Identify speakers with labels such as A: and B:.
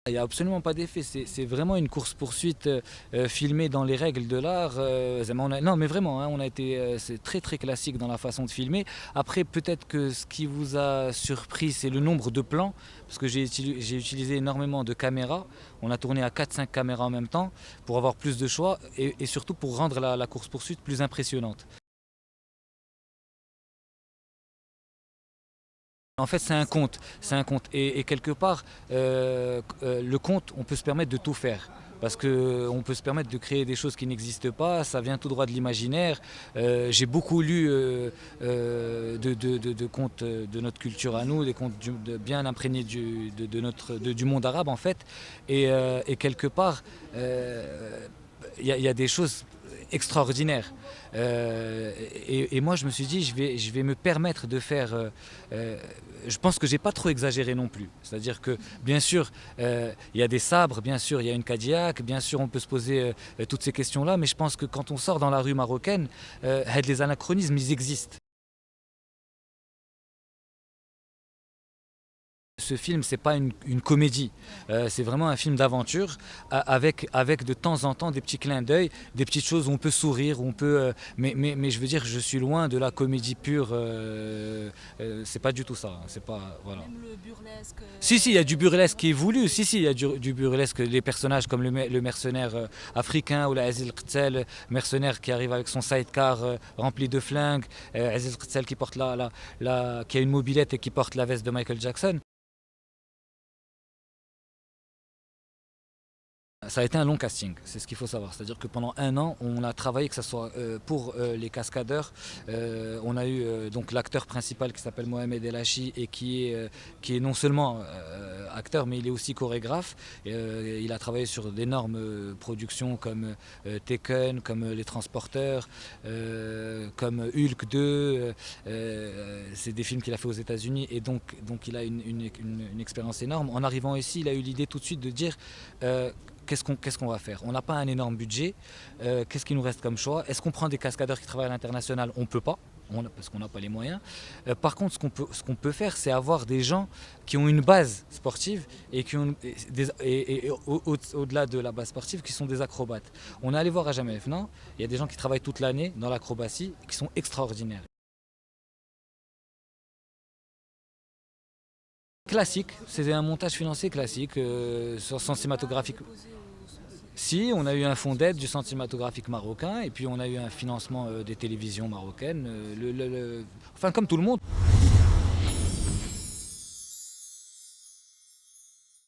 A: Il n'y a absolument pas d'effet, c'est vraiment une course-poursuite filmée dans les règles de l'art. Non mais vraiment, hein, c'est très très classique dans la façon de filmer. Après peut-être que ce qui vous a surpris c'est le nombre de plans, parce que j'ai utilisé énormément de caméras. On a tourné à 4-5 caméras en même temps pour avoir plus de choix et surtout pour rendre la course-poursuite plus impressionnante. En fait, c'est un conte. Et quelque part, le conte, on peut se permettre de tout faire. Parce qu'on peut se permettre de créer des choses qui n'existent pas, ça vient tout droit de l'imaginaire. J'ai beaucoup lu de contes de notre culture à nous, des contes bien imprégnés du monde arabe en fait. Et quelque part, il y a des choses extraordinaires. Et moi, je me suis dit, je vais me permettre de faire. Je pense que j'ai pas trop exagéré non plus. C'est-à-dire que, bien sûr, il y a des sabres, bien sûr, il y a une Cadillac, bien sûr, on peut se poser toutes ces questions-là, mais je pense que quand on sort dans la rue marocaine, les anachronismes, ils existent. Ce film, c'est pas une comédie, c'est vraiment un film d'aventure avec de temps en temps des petits clins d'œil, des petites choses où on peut sourire, où on peut, mais je veux dire, je suis loin de la comédie pure. C'est pas du tout ça. C'est pas voilà.
B: Même le burlesque.
A: Si, si, il y a du burlesque qui est voulu. Si, si, il y a du burlesque. Les personnages comme le mercenaire africain ou la Aziz Qtzel, mercenaire qui arrive avec son sidecar rempli de flingues, Aziz Qtzel qui porte qui a une mobilette et qui porte la veste de Michael Jackson. Ça a été un long casting, c'est ce qu'il faut savoir. C'est-à-dire que pendant un an, on a travaillé, que ce soit pour les cascadeurs. On a eu donc l'acteur principal qui s'appelle Mohamed El Hachi et qui est non seulement acteur, mais il est aussi chorégraphe. Il a travaillé sur d'énormes productions comme Taken, comme Les Transporteurs, comme Hulk 2. C'est des films qu'il a fait aux États-Unis et donc il a une expérience énorme. En arrivant ici, il a eu l'idée tout de suite de dire qu'est-ce qu'on va faire? On n'a pas un énorme budget. Qu'est-ce qui nous reste comme choix? Est-ce qu'on prend des cascadeurs qui travaillent à l'international? On ne peut pas, parce qu'on n'a pas les moyens. Par contre, ce qu'on peut faire, c'est avoir des gens qui ont une base sportive et qui ont au-delà de la base sportive, qui sont des acrobates. On est allé voir à Jamel Fna, il y a des gens qui travaillent toute l'année dans l'acrobatie qui sont extraordinaires. Classique, c'est un montage financier classique, sans cinématographique. Si, on a eu un fonds d'aide du Centre cinématographique marocain et puis on a eu un financement des télévisions marocaines, enfin comme tout le monde.